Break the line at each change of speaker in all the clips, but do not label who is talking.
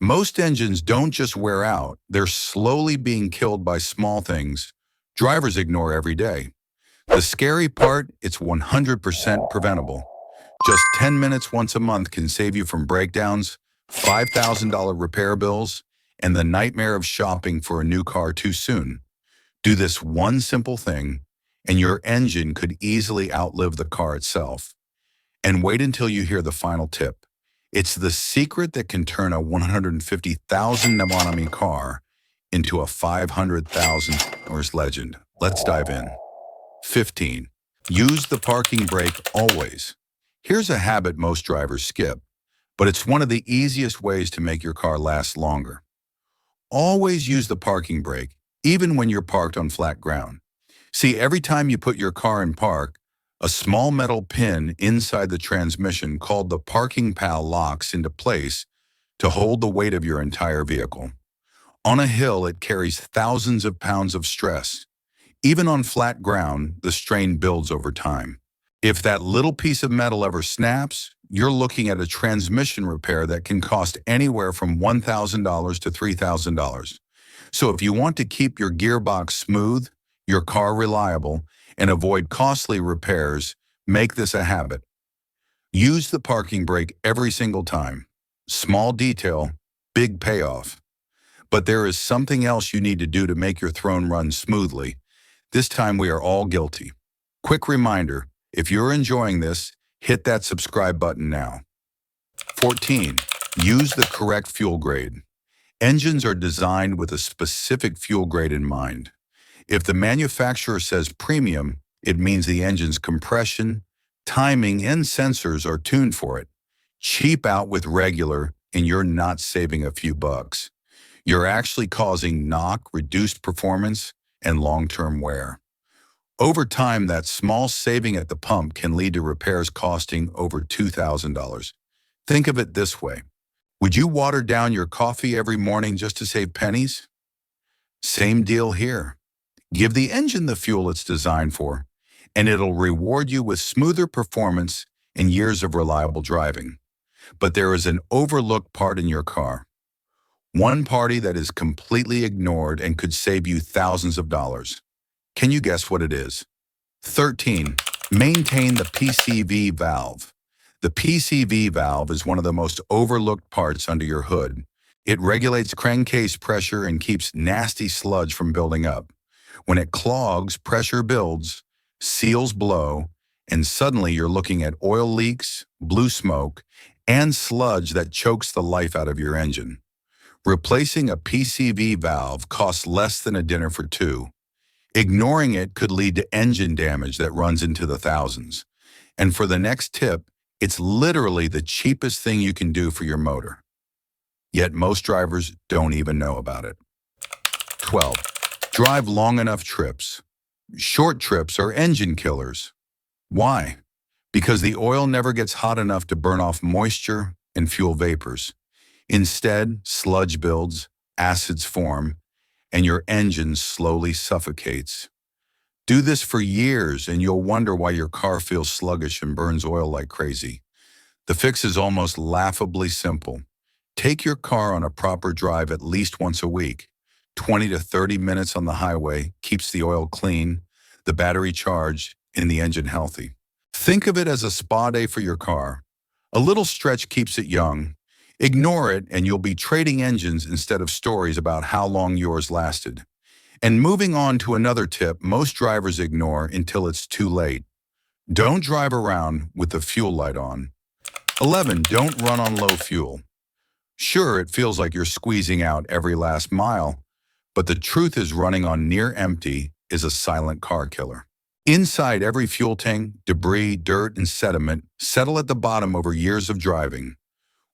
Most engines don't just wear out, they're slowly being killed by small things drivers ignore every day. The scary part, it's 100% preventable. Just 10 minutes once a month can save you from breakdowns, $5,000 repair bills, and the nightmare of shopping for a new car too soon. Do this one simple thing, and your engine could easily outlive the car itself. And wait until you hear the final tip. It's the secret that can turn a 150,000 Namanami car into a 500,000 legend. Let's dive in. 15. Use the parking brake always. Here's a habit most drivers skip, but it's one of the easiest ways to make your car last longer. Always use the parking brake, even when you're parked on flat ground. See, every time you put your car in park, a small metal pin inside the transmission called the parking pal locks into place to hold the weight of your entire vehicle. On a hill, it carries thousands of pounds of stress. Even on flat ground, the strain builds over time. If that little piece of metal ever snaps, you're looking at a transmission repair that can cost anywhere from $1,000 to $3,000. So if you want to keep your gearbox smooth, your car reliable, and avoid costly repairs, make this a habit. Use the parking brake every single time. Small detail, big payoff. But there is something else you need to do to make your throne run smoothly. This time we are all guilty. Quick reminder, if you're enjoying this, hit that subscribe button now. 14. Use the correct fuel grade. Engines are designed with a specific fuel grade in mind. If the manufacturer says premium, it means the engine's compression, timing, and sensors are tuned for it. Cheap out with regular, and you're not saving a few bucks. You're actually causing knock, reduced performance, and long-term wear. Over time, that small saving at the pump can lead to repairs costing over $2,000. Think of it this way. Would you water down your coffee every morning just to save pennies? Same deal here. Give the engine the fuel it's designed for, and it'll reward you with smoother performance and years of reliable driving. But there is an overlooked part in your car. One party that is completely ignored and could save you thousands of dollars. Can you guess what it is? 13. Maintain the PCV valve. The PCV valve is one of the most overlooked parts under your hood. It regulates crankcase pressure and keeps nasty sludge from building up. When it clogs, pressure builds, seals blow, and suddenly you're looking at oil leaks, blue smoke, and sludge that chokes the life out of your engine. Replacing a PCV valve costs less than a dinner for two. Ignoring it could lead to engine damage that runs into the thousands. And for the next tip, it's literally the cheapest thing you can do for your motor. Yet most drivers don't even know about it. 12. Drive long enough trips. Short trips are engine killers. Why? Because the oil never gets hot enough to burn off moisture and fuel vapors. Instead, sludge builds, acids form, and your engine slowly suffocates. Do this for years and you'll wonder why your car feels sluggish and burns oil like crazy. The fix is almost laughably simple. Take your car on a proper drive at least once a week. 20 to 30 minutes on the highway keeps the oil clean, the battery charged, and the engine healthy. Think of it as a spa day for your car. A little stretch keeps it young. Ignore it and you'll be trading engines instead of stories about how long yours lasted. And moving on to another tip most drivers ignore until it's too late. Don't drive around with the fuel light on. 11. Don't run on low fuel. Sure, it feels like you're squeezing out every last mile, but the truth is running on near empty is a silent car killer. Inside every fuel tank, debris, dirt, and sediment settle at the bottom over years of driving.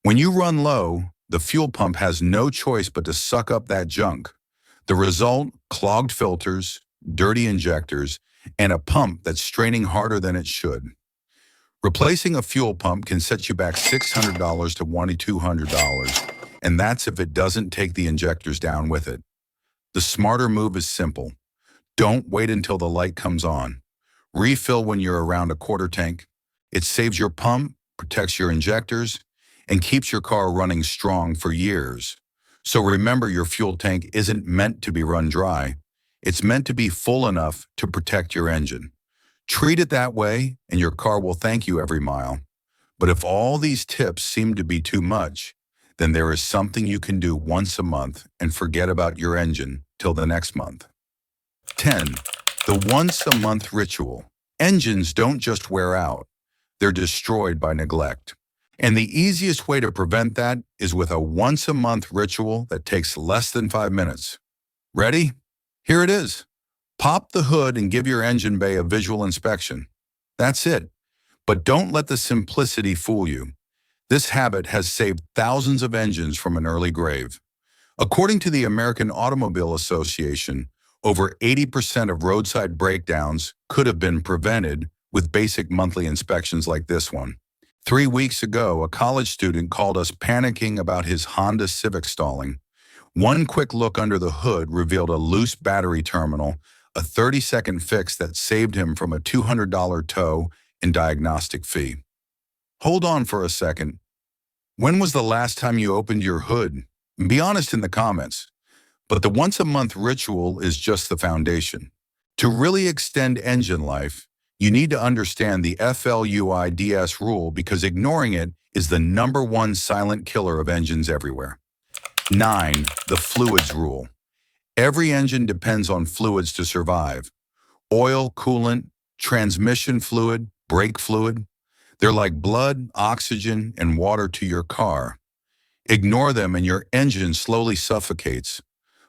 When you run low, the fuel pump has no choice but to suck up that junk. The result, clogged filters, dirty injectors, and a pump that's straining harder than it should. Replacing a fuel pump can set you back $600 to $2,200, and that's if it doesn't take the injectors down with it. The smarter move is simple. Don't wait until the light comes on. Refill when you're around a quarter tank. It saves your pump, protects your injectors, and keeps your car running strong for years. So remember, your fuel tank isn't meant to be run dry. It's meant to be full enough to protect your engine. Treat it that way, and your car will thank you every mile. But if all these tips seem to be too much, then there is something you can do once a month and forget about your engine till the next month. 10. The once-a-month ritual. Engines don't just wear out. They're destroyed by neglect. And the easiest way to prevent that is with a once-a-month ritual that takes less than 5 minutes. Ready? Here it is. Pop the hood and give your engine bay a visual inspection. That's it. But don't let the simplicity fool you. This habit has saved thousands of engines from an early grave. According to the American Automobile Association, over 80% of roadside breakdowns could have been prevented with basic monthly inspections like this one. 3 weeks ago, a college student called us panicking about his Honda Civic stalling. One quick look under the hood revealed a loose battery terminal, a 30-second fix that saved him from a $200 tow and diagnostic fee. Hold on for a second. When was the last time you opened your hood? Be honest in the comments. But the once-a-month ritual is just the foundation. To really extend engine life, you need to understand the FLUIDS rule, because ignoring it is the #1 silent killer of engines everywhere. 9. The fluids rule. Every engine depends on fluids to survive. Oil, coolant, transmission fluid, brake fluid. They're like blood, oxygen, and water to your car. Ignore them and your engine slowly suffocates.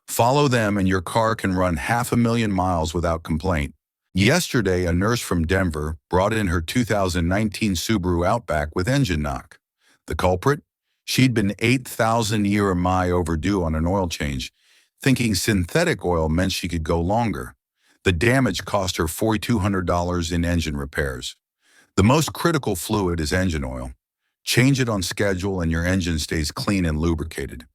Follow them and your car can run 500,000 miles without complaint. Yesterday, a nurse from Denver brought in her 2019 Subaru Outback with engine knock. The culprit? She'd been 8,000 EMI overdue on an oil change, thinking synthetic oil meant she could go longer. The damage cost her $4,200 in engine repairs. The most critical fluid is engine oil. Change it on schedule and your engine stays clean and lubricated.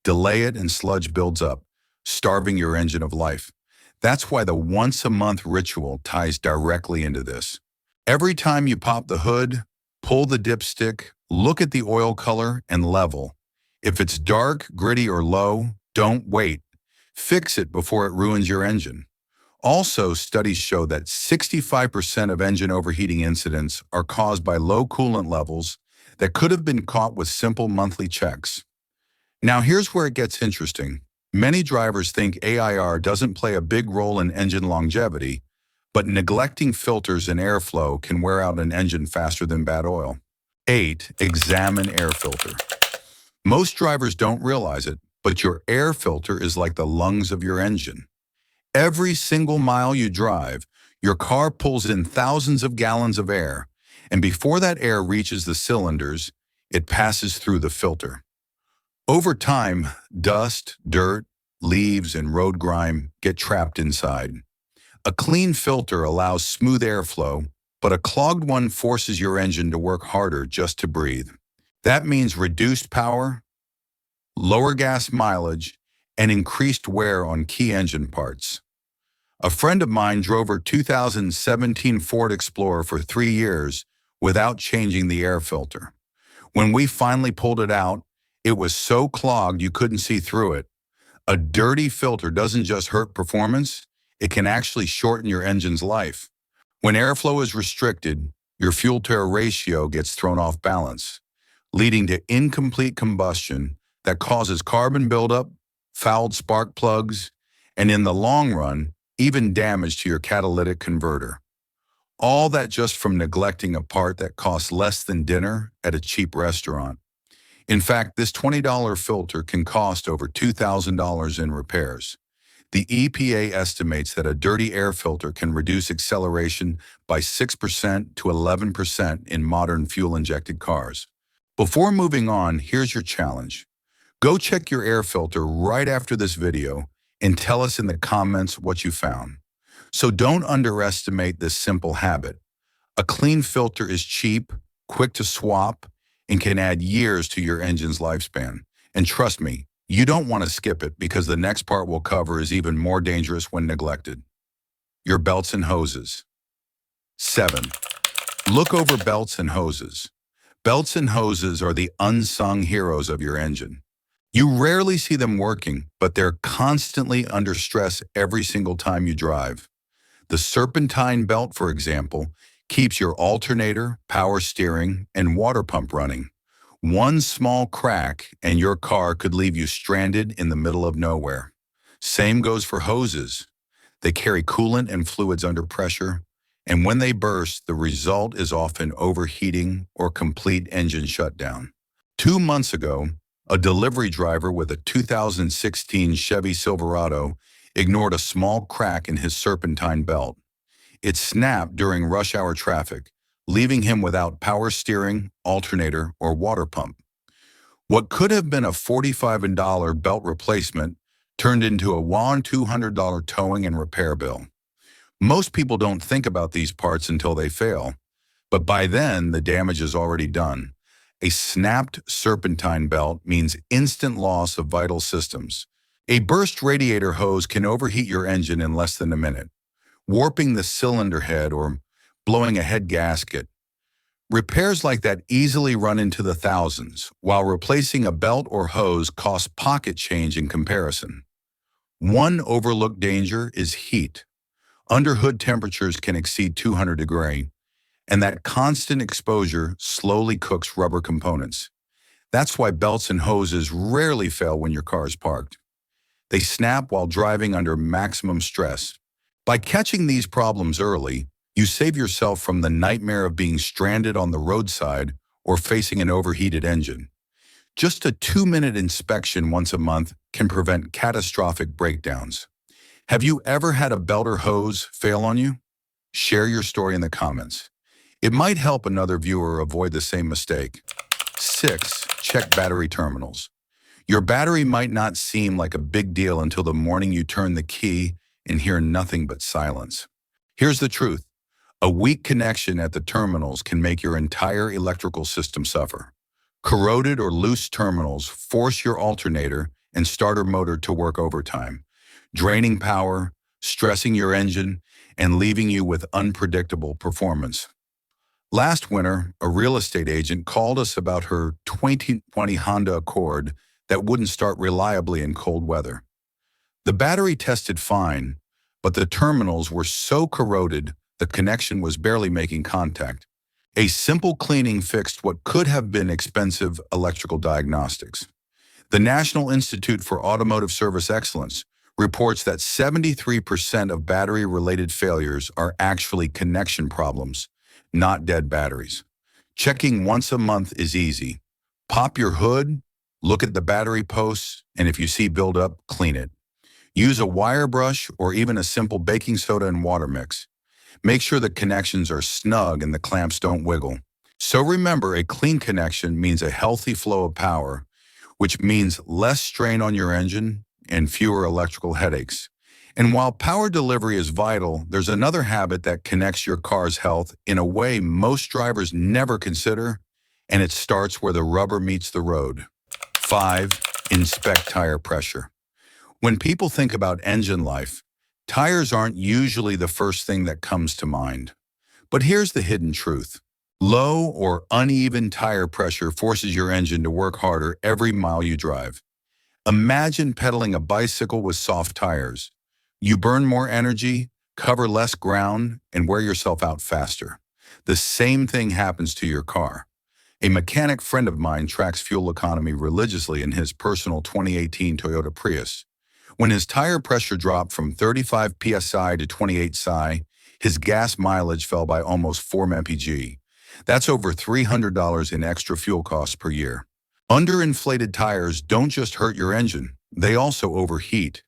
Delay it and sludge builds up, starving your engine of life. That's why the once-a-month ritual ties directly into this. Every time you pop the hood, pull the dipstick, look at the oil color, and level. If it's dark, gritty, or low, don't wait. Fix it before it ruins your engine. Also, studies show that 65% of engine overheating incidents are caused by low coolant levels that could have been caught with simple monthly checks. Now here's where it gets interesting. Many drivers think AIR doesn't play a big role in engine longevity, but neglecting filters and airflow can wear out an engine faster than bad oil. 8. Examine air filter. Most drivers don't realize it, but your air filter is like the lungs of your engine. Every single mile you drive, your car pulls in thousands of gallons of air, and before that air reaches the cylinders, it passes through the filter. Over time, dust, dirt, leaves, and road grime get trapped inside. A clean filter allows smooth airflow, but a clogged one forces your engine to work harder just to breathe. That means reduced power, lower gas mileage, and increased wear on key engine parts. A friend of mine drove her 2017 Ford Explorer for 3 years without changing the air filter. When we finally pulled it out, it was so clogged you couldn't see through it. A dirty filter doesn't just hurt performance, it can actually shorten your engine's life. When airflow is restricted, your fuel-to-air ratio gets thrown off balance, leading to incomplete combustion that causes carbon buildup, fouled spark plugs, and in the long run, even damage to your catalytic converter. All that just from neglecting a part that costs less than dinner at a cheap restaurant. In fact, this $20 filter can cost over $2,000 in repairs. The EPA estimates that a dirty air filter can reduce acceleration by 6% to 11% in modern fuel-injected cars. Before moving on, here's your challenge. Go check your air filter right after this video and tell us in the comments what you found. So don't underestimate this simple habit. A clean filter is cheap, quick to swap, and can add years to your engine's lifespan. And trust me, you don't want to skip it, because the next part we'll cover is even more dangerous when neglected. Your belts and hoses. 7. Look over belts and hoses. Belts and hoses are the unsung heroes of your engine. You rarely see them working, but they're constantly under stress every single time you drive. The serpentine belt, for example, keeps your alternator, power steering, and water pump running. One small crack and your car could leave you stranded in the middle of nowhere. Same goes for hoses. They carry coolant and fluids under pressure, and when they burst, the result is often overheating or complete engine shutdown. 2 months ago, a delivery driver with a 2016 Chevy Silverado ignored a small crack in his serpentine belt. It snapped during rush hour traffic, leaving him without power steering, alternator, or water pump. What could have been a $45 belt replacement turned into a whopping $200 towing and repair bill. Most people don't think about these parts until they fail, but by then the damage is already done. A snapped serpentine belt means instant loss of vital systems. A burst radiator hose can overheat your engine in less than a minute, warping the cylinder head or blowing a head gasket. Repairs like that easily run into the thousands, while replacing a belt or hose costs pocket change in comparison. One overlooked danger is heat. Underhood temperatures can exceed 200 degrees, and that constant exposure slowly cooks rubber components. That's why belts and hoses rarely fail when your car is parked. They snap while driving under maximum stress. By catching these problems early, you save yourself from the nightmare of being stranded on the roadside or facing an overheated engine. Just a 2-minute inspection once a month can prevent catastrophic breakdowns. Have you ever had a belt or hose fail on you? Share your story in the comments. It might help another viewer avoid the same mistake. 6. Check battery terminals. Your battery might not seem like a big deal until the morning you turn the key and hear nothing but silence. Here's the truth. A weak connection at the terminals can make your entire electrical system suffer. Corroded or loose terminals force your alternator and starter motor to work overtime, draining power, stressing your engine, and leaving you with unpredictable performance. Last winter, a real estate agent called us about her 2020 Honda Accord that wouldn't start reliably in cold weather. The battery tested fine, but the terminals were so corroded the connection was barely making contact. A simple cleaning fixed what could have been expensive electrical diagnostics. The National Institute for Automotive Service Excellence reports that 73% of battery-related failures are actually connection problems, not dead batteries. Checking once a month is easy. Pop your hood, look at the battery posts, and if you see buildup, clean it. Use a wire brush or even a simple baking soda and water mix. Make sure the connections are snug and the clamps don't wiggle. So remember, a clean connection means a healthy flow of power, which means less strain on your engine and fewer electrical headaches. And while power delivery is vital, there's another habit that connects your car's health in a way most drivers never consider, and it starts where the rubber meets the road. 5. Inspect tire pressure. When people think about engine life, tires aren't usually the first thing that comes to mind. But here's the hidden truth. Low or uneven tire pressure forces your engine to work harder every mile you drive. Imagine pedaling a bicycle with soft tires. You burn more energy, cover less ground, and wear yourself out faster. The same thing happens to your car. A mechanic friend of mine tracks fuel economy religiously in his personal 2018 Toyota Prius. When his tire pressure dropped from 35 psi to 28 psi, his gas mileage fell by almost 4 mpg. That's over $300 in extra fuel costs per year. Underinflated tires don't just hurt your engine, they also overheat.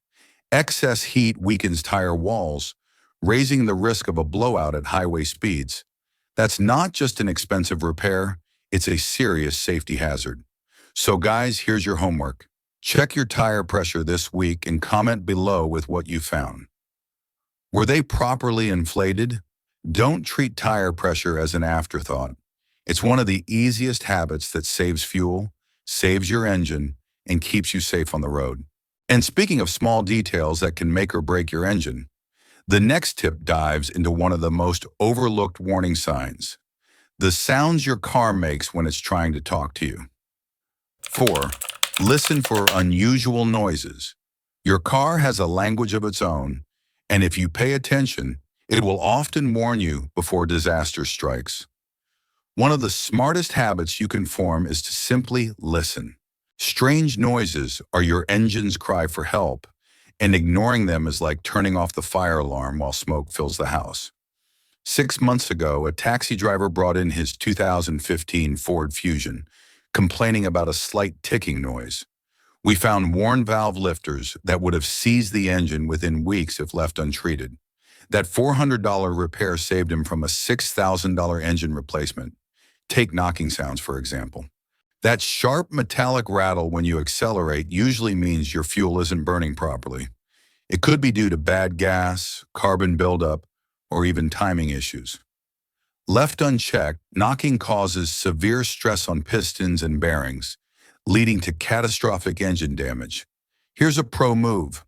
Excess heat weakens tire walls, raising the risk of a blowout at highway speeds. That's not just an expensive repair, it's a serious safety hazard. So guys, here's your homework. Check your tire pressure this week and comment below with what you found. Were they properly inflated? Don't treat tire pressure as an afterthought. It's one of the easiest habits that saves fuel, saves your engine, and keeps you safe on the road. And speaking of small details that can make or break your engine, the next tip dives into one of the most overlooked warning signs. The sounds your car makes when it's trying to talk to you. 4. Listen for unusual noises. Your car has a language of its own, and if you pay attention, it will often warn you before disaster strikes. One of the smartest habits you can form is to simply listen. Strange noises are your engine's cry for help, and ignoring them is like turning off the fire alarm while smoke fills the house. 6 months ago, a taxi driver brought in his 2015 Ford Fusion, complaining about a slight ticking noise. We found worn valve lifters that would have seized the engine within weeks if left untreated. That $400 repair saved him from a $6,000 engine replacement. Take knocking sounds, for example. That sharp metallic rattle when you accelerate usually means your fuel isn't burning properly. It could be due to bad gas, carbon buildup, or even timing issues. Left unchecked, knocking causes severe stress on pistons and bearings, leading to catastrophic engine damage. Here's a pro move.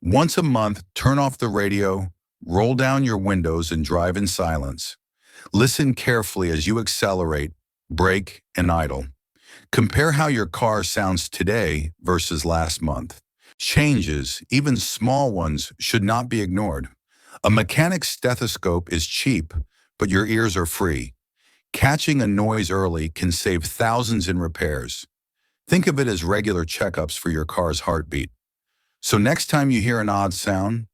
Once a month, turn off the radio, roll down your windows, and drive in silence. Listen carefully as you accelerate, brake, and idle. Compare how your car sounds today versus last month. Changes, even small ones, should not be ignored. A mechanic's stethoscope is cheap, but your ears are free. Catching a noise early can save thousands in repairs. Think of it as regular checkups for your car's heartbeat. So next time you hear an odd sound,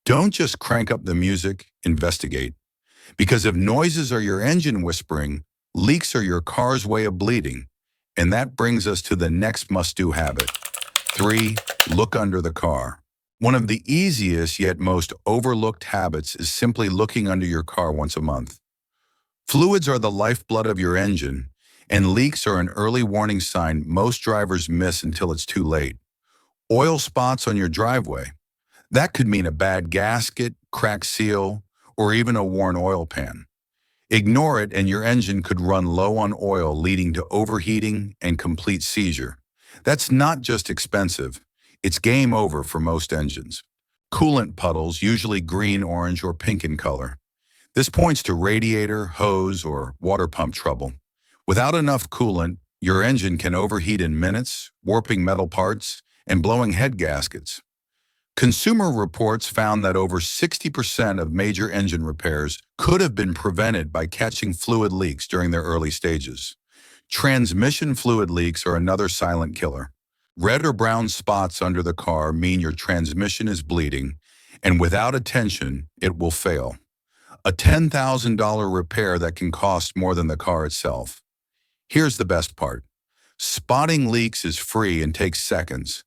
don't just crank up the music, investigate. Because if noises are your engine whispering, leaks are your car's way of bleeding. And that brings us to the next must-do habit. 3. Look under the car. One of the easiest yet most overlooked habits is simply looking under your car once a month. Fluids are the lifeblood of your engine, and leaks are an early warning sign most drivers miss until it's too late. Oil spots on your driveway. That could mean a bad gasket, cracked seal, or even a worn oil pan. Ignore it and your engine could run low on oil, leading to overheating and complete seizure. That's not just expensive, it's game over for most engines. Coolant puddles, usually green, orange, or pink in color. This points to radiator, hose, or water pump trouble. Without enough coolant, your engine can overheat in minutes, warping metal parts and blowing head gaskets. Consumer Reports found that over 60% of major engine repairs could have been prevented by catching fluid leaks during their early stages. Transmission fluid leaks are another silent killer. Red or brown spots under the car mean your transmission is bleeding, and without attention, it will fail. A $10,000 repair that can cost more than the car itself. Here's the best part. Spotting leaks is free and takes seconds.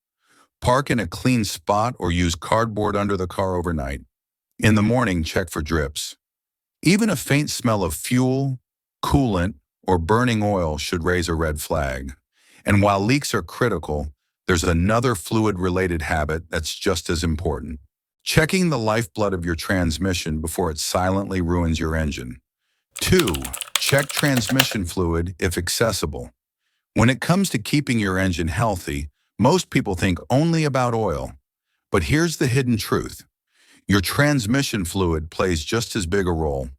Park in a clean spot or use cardboard under the car overnight. In the morning, check for drips. Even a faint smell of fuel, coolant, or burning oil should raise a red flag. And while leaks are critical, there's another fluid-related habit that's just as important. Checking the lifeblood of your transmission before it silently ruins your engine. 2. Check transmission fluid if accessible. When it comes to keeping your engine healthy, most people think only about oil. But here's the hidden truth. Your transmission fluid plays just as big a role.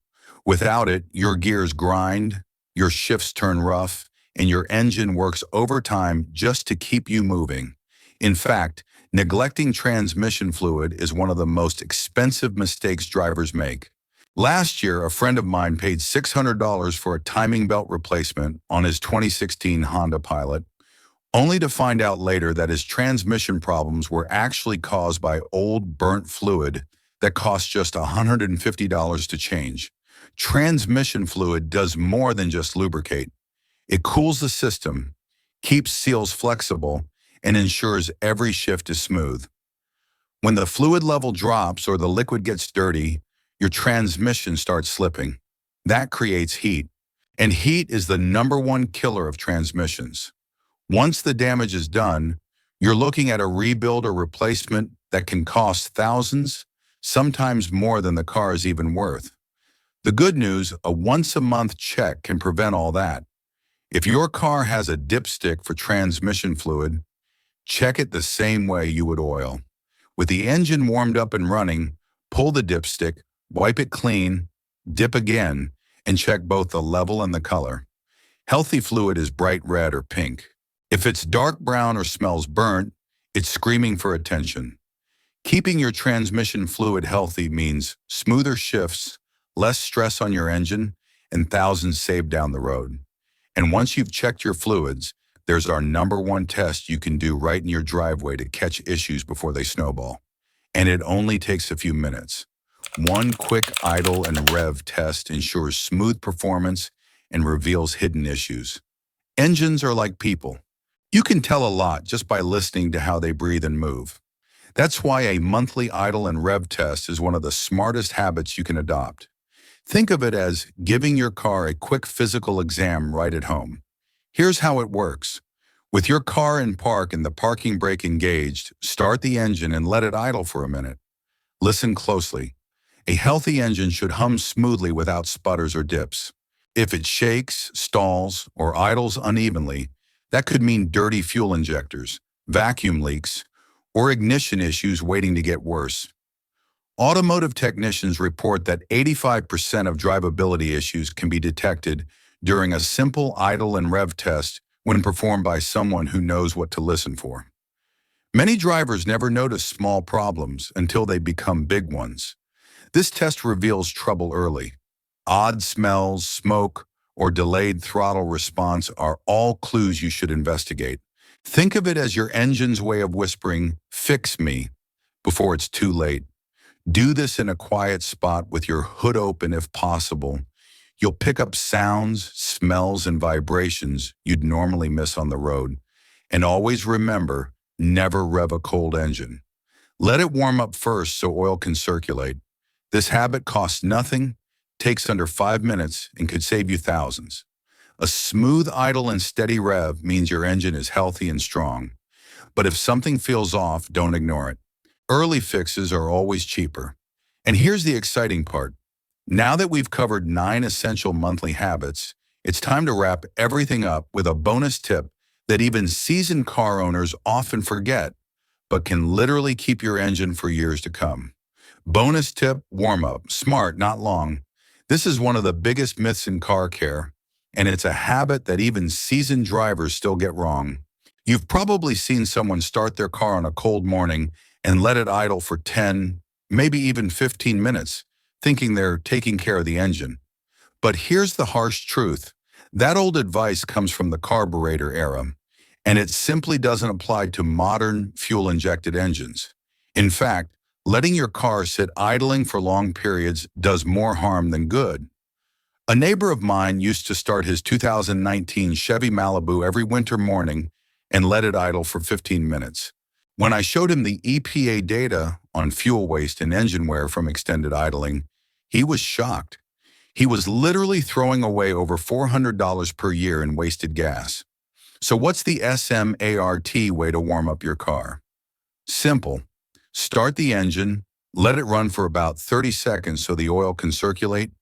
Without it, your gears grind, your shifts turn rough, and your engine works overtime just to keep you moving. In fact, neglecting transmission fluid is one of the most expensive mistakes drivers make. Last year, a friend of mine paid $600 for a timing belt replacement on his 2016 Honda Pilot, only to find out later that his transmission problems were actually caused by old burnt fluid that cost just $150 to change. Transmission fluid does more than just lubricate. It cools the system, keeps seals flexible, and ensures every shift is smooth. When the fluid level drops or the liquid gets dirty, your transmission starts slipping. That creates heat, and heat is the #1 killer of transmissions. Once the damage is done, you're looking at a rebuild or replacement that can cost thousands, sometimes more than the car is even worth. The good news, a once-a-month check can prevent all that. If your car has a dipstick for transmission fluid, check it the same way you would oil. With the engine warmed up and running, pull the dipstick, wipe it clean, dip again, and check both the level and the color. Healthy fluid is bright red or pink. If it's dark brown or smells burnt, it's screaming for attention. Keeping your transmission fluid healthy means smoother shifts, less stress on your engine, and thousands saved down the road. And once you've checked your fluids, there's our #1 test you can do right in your driveway to catch issues before they snowball. And it only takes a few minutes. One quick idle and rev test ensures smooth performance and reveals hidden issues. Engines are like people. You can tell a lot just by listening to how they breathe and move. That's why a monthly idle and rev test is one of the smartest habits you can adopt. Think of it as giving your car a quick physical exam right at home. Here's how it works. With your car in park and the parking brake engaged, start the engine and let it idle for a minute. Listen closely. A healthy engine should hum smoothly without sputters or dips. If it shakes, stalls, or idles unevenly, that could mean dirty fuel injectors, vacuum leaks, or ignition issues waiting to get worse. Automotive technicians report that 85% of drivability issues can be detected during a simple idle and rev test when performed by someone who knows what to listen for. Many drivers never notice small problems until they become big ones. This test reveals trouble early. Odd smells, smoke, or delayed throttle response are all clues you should investigate. Think of it as your engine's way of whispering, "Fix me," before it's too late. Do this in a quiet spot with your hood open if possible. You'll pick up sounds, smells, and vibrations you'd normally miss on the road. And always remember, never rev a cold engine. Let it warm up first so oil can circulate. This habit costs nothing, takes under 5 minutes, and could save you thousands. A smooth idle and steady rev means your engine is healthy and strong. But if something feels off, don't ignore it. Early fixes are always cheaper. And here's the exciting part. Now that we've covered 9 essential monthly habits, it's time to wrap everything up with a bonus tip that even seasoned car owners often forget, but can literally keep your engine for years to come. Bonus tip, warm up. Smart, not long. This is one of the biggest myths in car care, and it's a habit that even seasoned drivers still get wrong. You've probably seen someone start their car on a cold morning and let it idle for 10, maybe even 15 minutes, thinking they're taking care of the engine. But here's the harsh truth. That old advice comes from the carburetor era, and it simply doesn't apply to modern fuel-injected engines. In fact, letting your car sit idling for long periods does more harm than good. A neighbor of mine used to start his 2019 Chevy Malibu every winter morning and let it idle for 15 minutes. When I showed him the EPA data on fuel waste and engine wear from extended idling, he was shocked. He was literally throwing away over $400 per year in wasted gas. So what's the SMART way to warm up your car? Simple. Start the engine, let it run for about 30 seconds so the oil can circulate,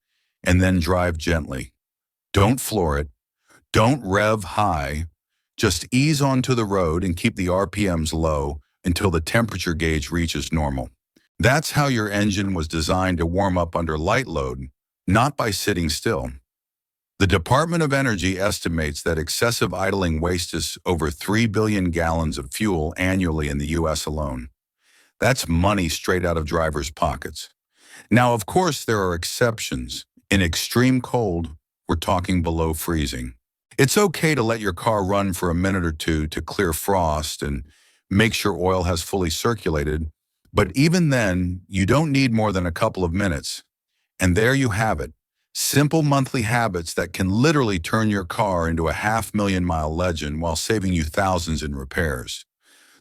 and then drive gently. Don't floor it. Don't rev high. Just ease onto the road and keep the RPMs low until the temperature gauge reaches normal. That's how your engine was designed to warm up under light load, not by sitting still. The Department of Energy estimates that excessive idling wastes over 3 billion gallons of fuel annually in the U.S. alone. That's money straight out of drivers' pockets. Now, of course, there are exceptions. In extreme cold, we're talking below freezing. It's okay to let your car run for a minute or two to clear frost and make sure oil has fully circulated, but even then, you don't need more than a couple of minutes. And there you have it. Simple monthly habits that can literally turn your car into a 500,000-mile legend while saving you thousands in repairs.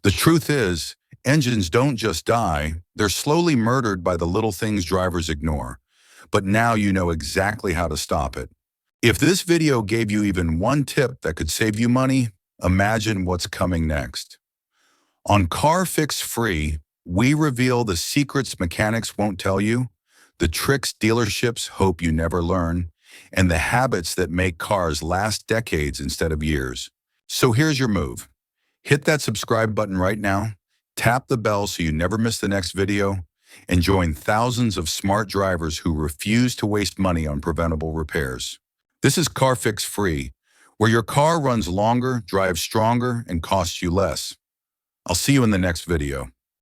The truth is, engines don't just die, they're slowly murdered by the little things drivers ignore. But now you know exactly how to stop it. If this video gave you even one tip that could save you money, imagine what's coming next. On Car Fix Free, we reveal the secrets mechanics won't tell you, the tricks dealerships hope you never learn, and the habits that make cars last decades instead of years. So here's your move. Hit that subscribe button right now, tap the bell so you never miss the next video, and join thousands of smart drivers who refuse to waste money on preventable repairs. This is CarFix Free, where your car runs longer, drives stronger, and costs you less. I'll see you in the next video.